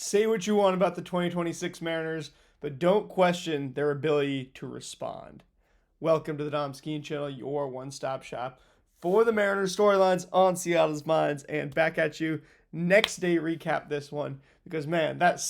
Say what you want about the 2026 Mariners, but don't question their ability to respond. Welcome to the Dom Skeen Channel, your one-stop shop for the Mariners storylines on Seattle's minds, and back at you next day recap this one because man, that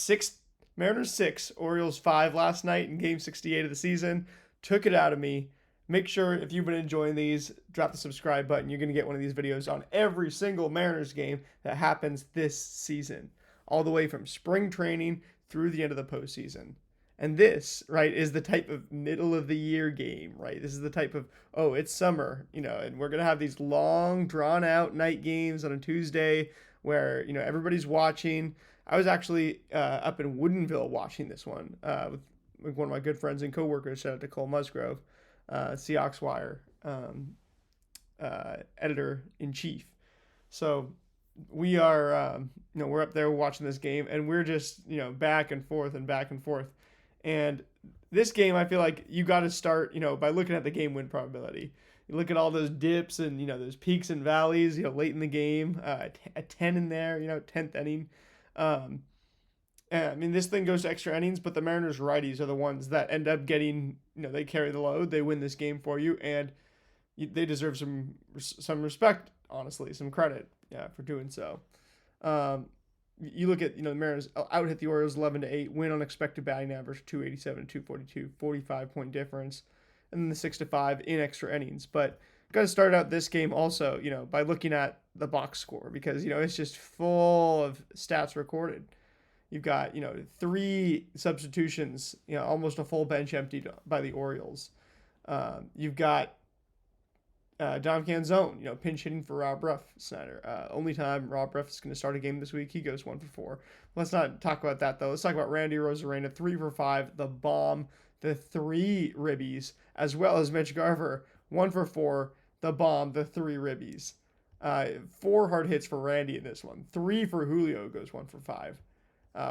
Mariners 6, Orioles 5 last night in game 68 of the season took it out of me. Make sure if you've been enjoying these, drop the subscribe button. You're going to get one of these videos on every single Mariners game that happens this season, all the way from spring training through the end of the postseason. And this, right, is the type of middle of the year game, right? This is the type of, oh, it's summer, and we're going to have these long, drawn out night games on a Tuesday where, everybody's watching. I was actually up in Woodinville watching this one with one of my good friends and coworkers. Shout out to Cole Musgrove, Seahawks Wire editor in chief. So we are, we're up there watching this game, and we're just, back and forth and back and forth. And this game, I feel like you got to start, by looking at the game win probability. You look at all those dips and, those peaks and valleys, late in the game, a 10 in there, 10th inning. This thing goes to extra innings, but the Mariners righties are the ones that end up getting, they carry the load. They win this game for you, and they deserve some respect, honestly, some credit, for doing so. You look at, the Mariners out hit the Orioles 11-8, win on expected batting average 287, 242, 45-point difference, and then the 6-5 in extra innings. But got to start out this game also, by looking at the box score because, it's just full of stats recorded. You've got, 3 substitutions, almost a full bench emptied by the Orioles. You've got Dom Canzone, pinch hitting for Rob Snyder. Only time Rob Ruff is going to start a game this week, he goes 1 for 4. Let's not talk about that, though. Let's talk about Randy Arozarena, 3 for 5, the bomb, the 3 ribbies, as well as Mitch Garver, 1 for 4, the bomb, the 3 ribbies. 4 hard hits for Randy in this one. 3 for Julio, goes 1 for 5.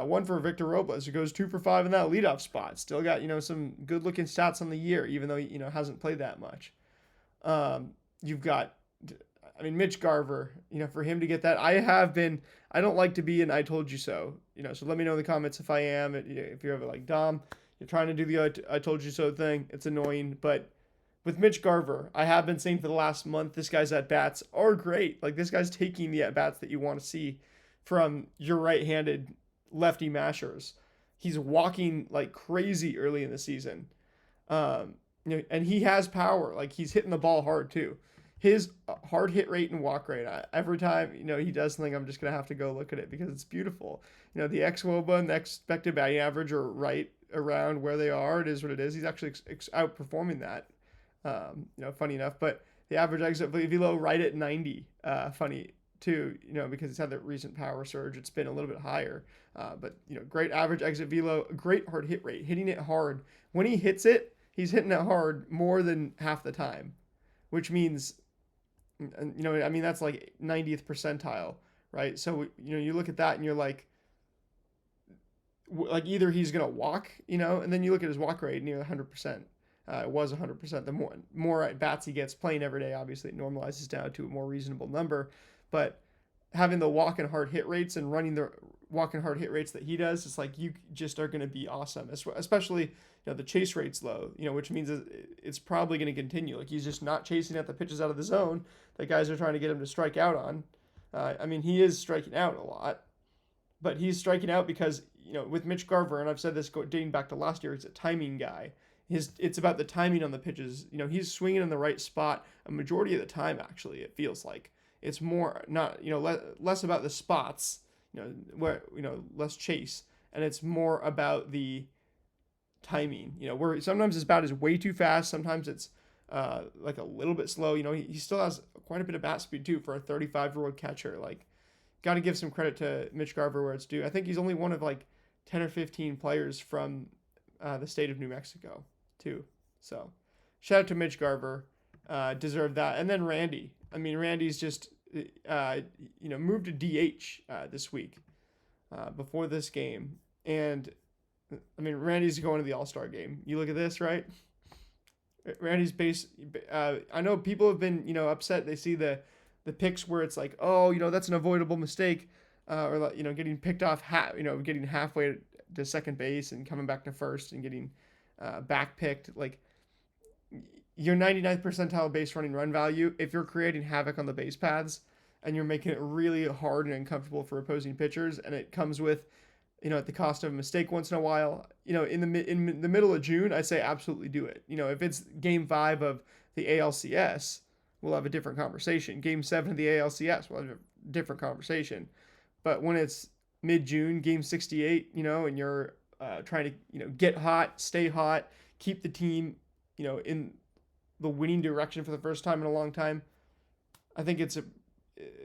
1 for Victor Robles, who goes 2 for 5 in that leadoff spot. Still got, some good-looking stats on the year, even though, hasn't played that much. You've got, Mitch Garver, for him to get that. I don't like to be an I told you so, so let me know in the comments if I am. If you're ever like, Dom, you're trying to do the I told you so thing. It's annoying. But with Mitch Garver, I have been saying for the last month, this guy's at-bats are great. Like, this guy's taking the at-bats that you want to see from your right-handed lefty mashers. He's walking like crazy early in the season. And he has power. Like, he's hitting the ball hard too. His hard hit rate and walk rate, every time, he does something, I'm just going to have to go look at it because it's beautiful. The xWOBA and the expected batting average are right around where they are. It is what it is. He's actually outperforming that, funny enough. But the average exit velo right at 90, funny too, because it's had that recent power surge. It's been a little bit higher. But, great average exit velo, great hard hit rate, hitting it hard. When he hits it, he's hitting it hard more than half the time, which means, that's like 90th percentile, right? So, you look at that and you're like either he's going to walk, and then you look at his walk rate near 100%. It was 100%. The more at bats he gets playing every day, obviously it normalizes down to a more reasonable number. But having the walk and hard hit rates and running the walk and hard hit rates that he does, it's like you just are going to be awesome. Especially, the chase rate's low, which means it's probably going to continue. Like, he's just not chasing at the pitches out of the zone that guys are trying to get him to strike out on. He is striking out a lot, but he's striking out because, with Mitch Garver, and I've said this dating back to last year, he's a timing guy. It's about the timing on the pitches. He's swinging in the right spot a majority of the time, actually, it feels like. It's more not, less about the spots, where, less chase, and it's more about the timing, where sometimes his bat is way too fast. Sometimes it's like a little bit slow. He still has quite a bit of bat speed too for a 35-year-old catcher. Like, got to give some credit to Mitch Garver where it's due. I think he's only one of like 10 or 15 players from the state of New Mexico too. So shout out to Mitch Garver, deserved that. And then Randy. Randy's just moved to DH this week before this game, and Randy's going to the All-Star game. You look at this, right? Randy's base. I know people have been upset. They see the picks where it's like, oh, that's an avoidable mistake. or like, getting picked off, getting halfway to second base and coming back to first and getting back picked. Like your 99th percentile base running run value, if you're creating havoc on the base paths and you're making it really hard and uncomfortable for opposing pitchers, and it comes with, at the cost of a mistake once in a while, in the middle of June, I say absolutely do it. If it's game 5 of the ALCS, we'll have a different conversation. Game 7 of the ALCS, we'll have a different conversation. But when it's mid-June, game 68, and you're trying to, get hot, stay hot, keep the team, in the winning direction for the first time in a long time, I think it's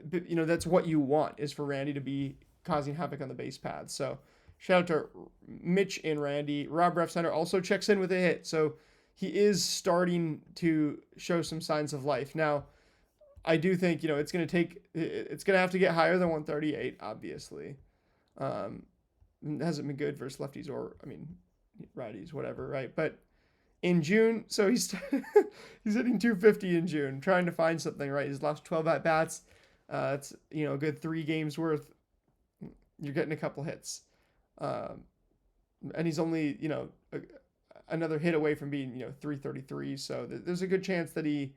that's what you want, is for Randy to be causing havoc on the base paths. So shout out to Mitch and Randy. Rob Refsnyder also checks in with a hit, so he is starting to show some signs of life. Now, I do think it's going to have to get higher than 138, obviously. It hasn't been good versus lefties or righties, whatever, right? But in June, so he's he's hitting 250 in June, trying to find something, right? He's lost 12 at bats. It's a good 3 games worth. You're getting a couple hits, and he's only another hit away from being 333. So there's a good chance that he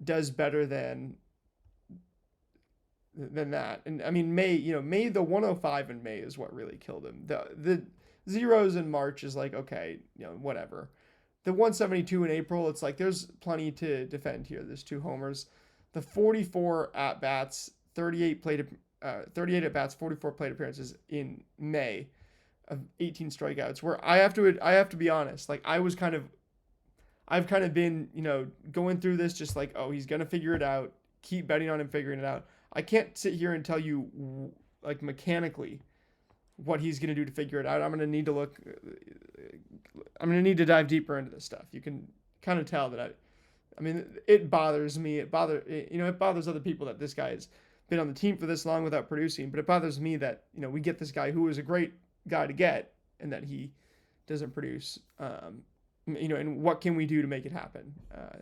does better than that. And May, the 105 in May is what really killed him. The zeros in March is like, okay, whatever. The 172 in April, it's like there's plenty to defend here. There's 2 homers. The 44 at bats, 38 at bats, 44 plate appearances in May of 18 strikeouts. Where I have to be honest, like I've kind of been going through this just like, oh, he's gonna figure it out. Keep betting on him figuring it out. I can't sit here and tell you like mechanically what he's gonna do to figure it out. I'm gonna need to dive deeper into this stuff. You can kind of tell that it bothers me. It bothers other people that this guy has been on the team for this long without producing. But it bothers me that we get this guy who is a great guy to get, and that he doesn't produce. And what can we do to make it happen?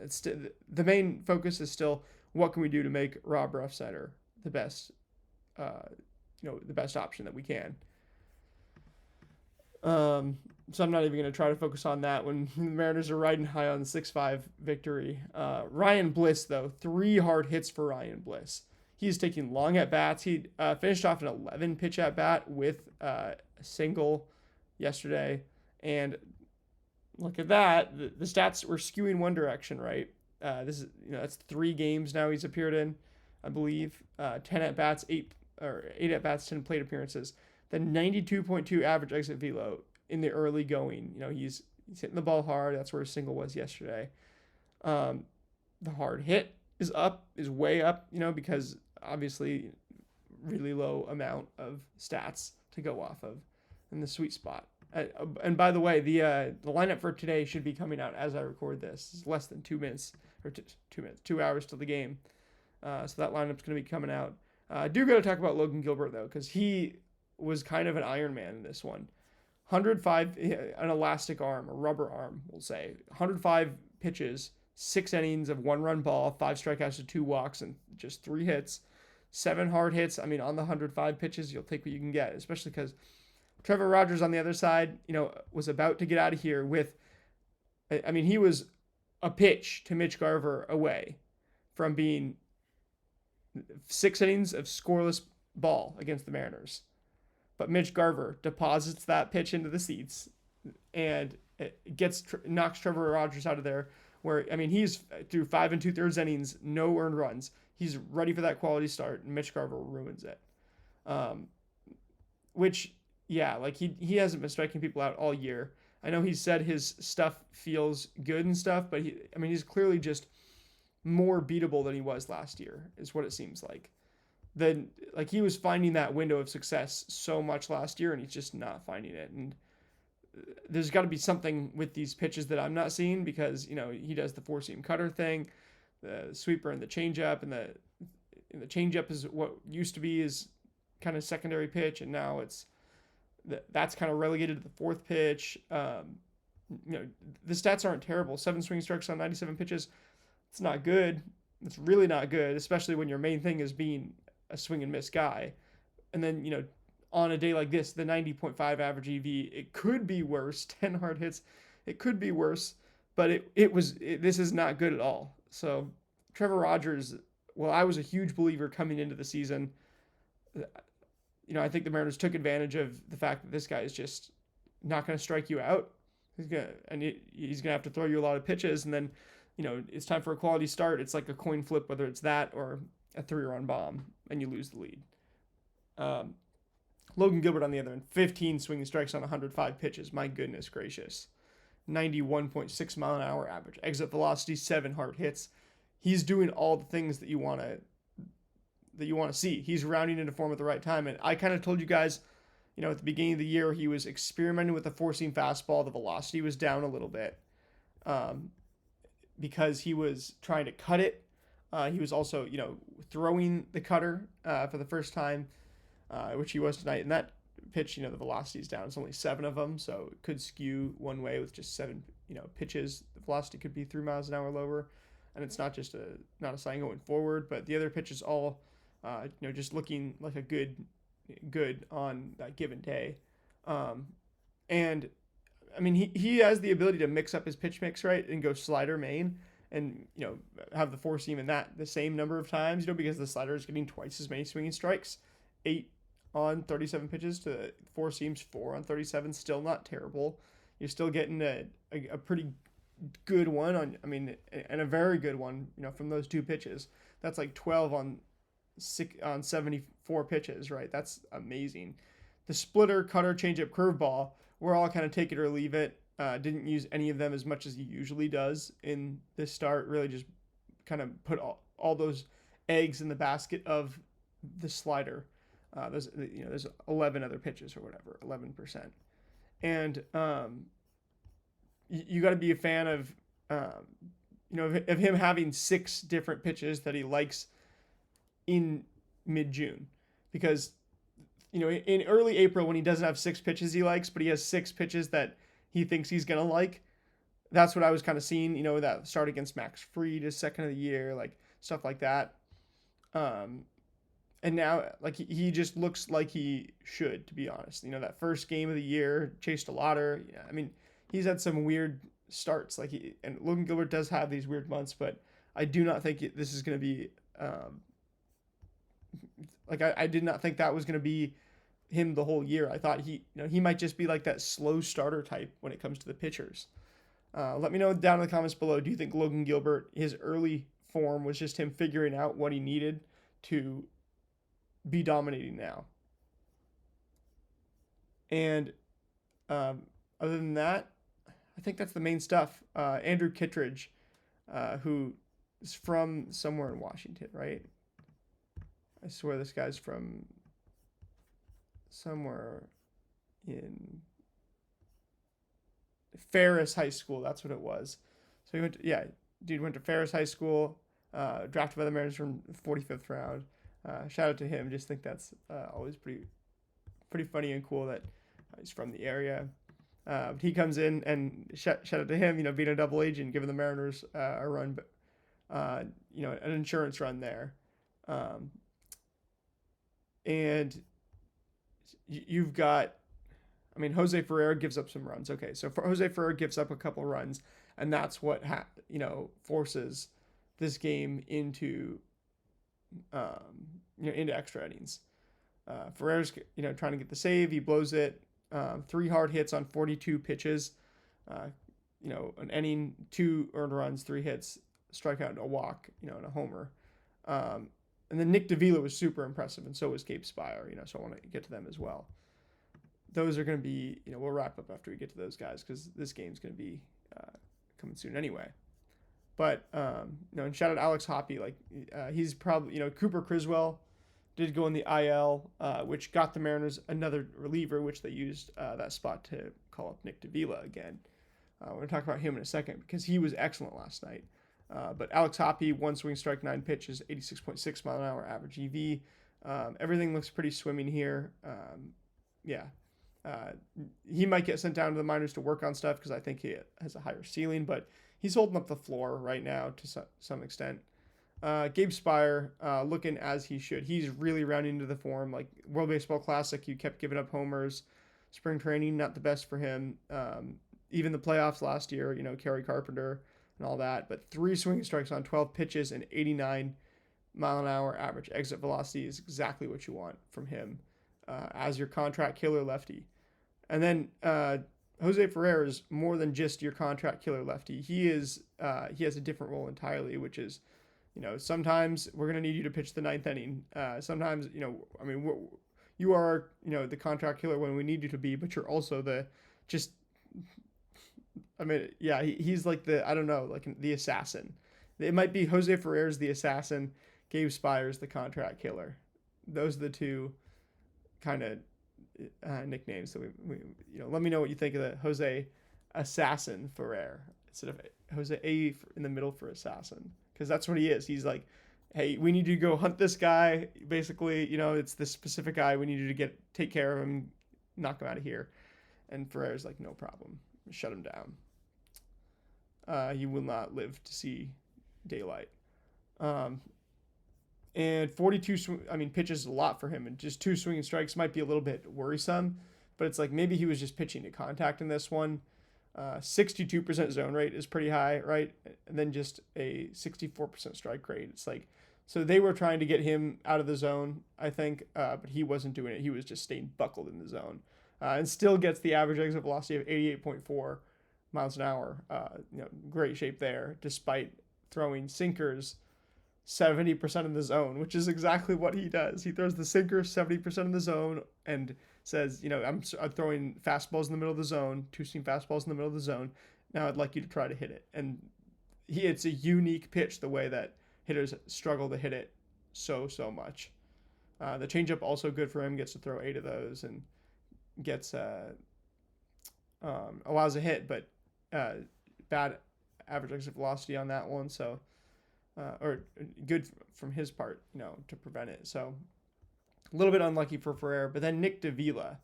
It's the main focus is still what can we do to make Rob Refsnyder the best, the best option that we can. So I'm not even going to try to focus on that when the Mariners are riding high on the 6-5 victory. Ryan Bliss, though, 3 hard hits for Ryan Bliss. He's taking long at-bats. He finished off an 11-pitch at-bat with a single yesterday. And look at that. The stats were skewing one direction, right? That's 3 games now he's appeared in, I believe. 10 at-bats, 8 at-bats, 10 plate appearances. The 92.2 average exit velo in the early going. He's hitting the ball hard. That's where his single was yesterday. The hard hit is way up, because obviously really low amount of stats to go off of in the sweet spot. And by the way, the lineup for today should be coming out as I record this. It's less than 2 minutes, or 2 hours till the game. So that lineup's going to be coming out. I do got to talk about Logan Gilbert, though, because he was kind of an Iron Man in this one. 105, an elastic arm, a rubber arm, we'll say. 105 pitches, 6 innings of 1-run ball, 5 strikeouts to 2 walks, and just 3 hits. 7 hard hits. On the 105 pitches, you'll take what you can get, especially because Trevor Rogers on the other side, was about to get out of here with, he was a pitch to Mitch Garver away from being 6 innings of scoreless ball against the Mariners. But Mitch Garver deposits that pitch into the seats and it knocks Trevor Rogers out of there. Where he's through 5 2/3 innings, no earned runs. He's ready for that quality start, and Mitch Garver ruins it. Which, yeah, like he hasn't been striking people out all year. I know he said his stuff feels good and stuff, but he's clearly just more beatable than he was last year, is what it seems like. Then, like, he was finding that window of success so much last year, and he's just not finding it. And there's got to be something with these pitches that I'm not seeing, because he does the 4-seam cutter thing, the sweeper and the changeup, and the changeup is what used to be his kind of secondary pitch, and now that's kind of relegated to the 4th pitch. The stats aren't terrible. 7 swing strikes on 97 pitches. It's not good. It's really not good, especially when your main thing is being a swing and miss guy. And then, on a day like this, the 90.5 average EV, it could be worse. 10 hard hits, it could be worse, but this is not good at all. So Trevor Rogers, well, I was a huge believer coming into the season. I think the Mariners took advantage of the fact that this guy is just not going to strike you out. He's gonna have to throw you a lot of pitches, and then, it's time for a quality start. It's like a coin flip, whether it's that or a 3-run bomb, and you lose the lead. Logan Gilbert on the other end, 15 swinging strikes on 105 pitches. My goodness gracious, 91.6 mile an hour average, exit velocity, 7 hard hits. He's doing all the things that you want to see. He's rounding into form at the right time, and I kind of told you guys, at the beginning of the year, he was experimenting with the four-seam fastball. The velocity was down a little bit because he was trying to cut it. He was also, throwing the cutter for the first time, which he was tonight. And that pitch, the velocity is down. It's only 7 of them, so it could skew one way with just 7, pitches. The velocity could be 3 miles an hour lower, and it's not a sign going forward. But the other pitches all, just looking like a good on that given day. And I mean, he has the ability to mix up his pitch mix, right, and go slider main and, have the four seam in that the same number of times, because the slider is getting twice as many swinging strikes. 8 on 37 pitches to 4 seams, 4 on 37, still not terrible. You're still getting a pretty good one and a very good one, from those 2 pitches. That's like 12 on 74 pitches, right? That's amazing. The splitter, cutter, changeup, curveball, we're all kind of take it or leave it. Didn't use any of them as much as he usually does in this start. Really just kind of put all those eggs in the basket of the slider. There's 11 other pitches or whatever, 11%. And you got to be a fan of of him having 6 different pitches that he likes in mid-June, because in early April, when he doesn't have 6 pitches he likes, but he has 6 pitches that he thinks he's gonna like, that's what I was kind of seeing. That start against Max Fried, his second of the year, like stuff like that. And now, like, he just looks like he should, to be honest. That first game of the year, Chase DeLauder, I mean, he's had some weird starts, and Logan Gilbert does have these weird months, but I do not think this is going to be I did not think that was going to be him the whole year. I thought he might just be like that slow starter type when it comes to the pitchers. Let me know down in the comments below. Do you think Logan Gilbert, his early form was just him figuring out what he needed to be dominating now? And other than that, I think that's the main stuff. Andrew Kittredge, who is from somewhere in Washington, right? I swear this guy's from somewhere in Ferris High School. That's what it was. So dude went to Ferris High School, drafted by the Mariners from 45th round. Shout out to him. Just think that's always pretty funny and cool that he's from the area. He comes in, and shout out to him, being a double agent, giving the Mariners a run, but an insurance run there. And you've got, Jose Ferrer gives up some runs. Okay, so Jose Ferrer gives up a couple runs, and that's what forces this game into into extra innings. Ferrer's trying to get the save. He blows it. 3 hard hits on 42 pitches. An inning, 2 earned runs, 3 hits, strikeout, a walk, and a homer. And then Nick Davila was super impressive, and so was Gabe Spire, so I want to get to them as well. Those are going to be, we'll wrap up after we get to those guys, because this game's going to be coming soon anyway. But, and shout out Alex Hoppe, he's probably, Cooper Criswell did go in the IL, which got the Mariners another reliever, which they used that spot to call up Nick Davila again. We're going to talk about him in a second, because he was excellent last night. But Alex Hoppe, 1 swing strike, 9 pitches, 86.6 mile an hour average EV. Everything looks pretty swimming here. He might get sent down to the minors to work on stuff, because I think he has a higher ceiling, but he's holding up the floor right now to some extent. Gabe Spire, looking as he should. He's really rounding into the form. Like World Baseball Classic, you kept giving up homers. Spring training, not the best for him. Even the playoffs last year, Kerry Carpenter and all that. But 3 swinging strikes on 12 pitches and 89-mile-an-hour average exit velocity is exactly what you want from him as your contract killer lefty. And then Jose Ferrer is more than just your contract killer lefty. He has a different role entirely, which is, sometimes we're going to need you to pitch the 9th inning. Sometimes, you are, the contract killer when we need you to be, but you're also he's like the assassin. It might be Jose Ferrer's the assassin, Gabe Spire's the contract killer. Those are the two kind of nicknames that we let me know what you think of the Jose Assassin Ferrer instead of Jose A in the middle for assassin, because that's what he is. He's like, hey, we need you to go hunt this guy. Basically, it's this specific guy. We need you to take care of him, knock him out of here. And Ferrer's like, no problem, shut him down. You will not live to see daylight. And 42 pitches is a lot for him, and just 2 swinging strikes might be a little bit worrisome, but it's like maybe he was just pitching to contact in this one. 62% zone rate is pretty high, right? And then just a 64% strike rate. It's like, so they were trying to get him out of the zone, I think, but he wasn't doing it. He was just staying buckled in the zone, and still gets the average exit velocity of 88.4 miles an hour. Great shape there, despite throwing sinkers 70% in the zone, which is exactly what he does. He throws the sinker 70% in the zone and says, I'm throwing fastballs in the middle of the zone, 2-seam fastballs in the middle of the zone. Now I'd like you to try to hit it. And it's a unique pitch, the way that hitters struggle to hit it so much. The changeup also good for him, gets to throw 8 of those and gets allows a hit, but bad average exit velocity on that one. So or good from his part, to prevent it. So a little bit unlucky for Ferrer. But then Nick Davila,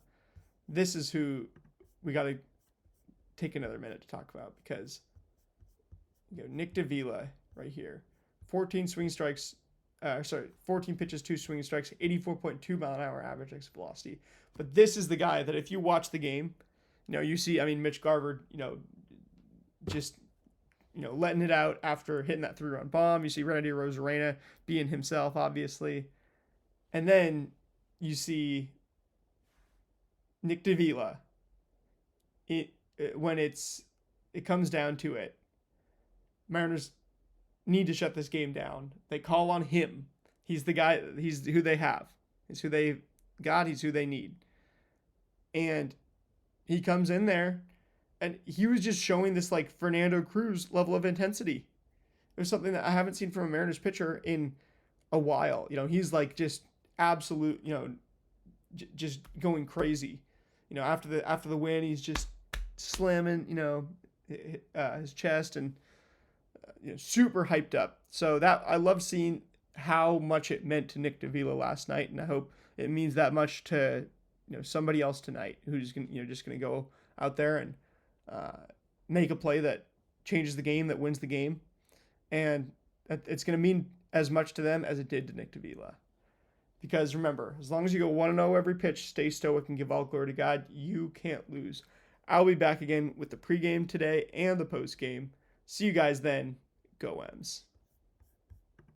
this is who we got to take another minute to talk about, because Nick Davila right here, 14 pitches, 2 swinging strikes, 84.2 mile an hour average exit velocity. But this is the guy that if you watch the game, you see, Mitch Garver, just letting it out after hitting that 3-run bomb. You see Randy Arozarena being himself, obviously. And then you see Nick Davila. When it comes down to it, Mariners need to shut this game down. They call on him. He's the guy. He's who they have. He's who they got. He's who they need. And he comes in there, and he was just showing this like Fernando Cruz level of intensity. It was something that I haven't seen from a Mariners pitcher in a while. He's like just absolute, just going crazy. After the win, he's just slamming, his chest and super hyped up. So that I love seeing how much it meant to Nick Davila last night, and I hope it means that much to somebody else tonight who's just gonna go out there and make a play that changes the game, that wins the game, and it's going to mean as much to them as it did to Nick Davila. Because remember, as long as you go 1-0 every pitch, stay stoic, and give all glory to God, you can't lose. I'll be back again with the pregame today and the postgame. See you guys then. Go Ems.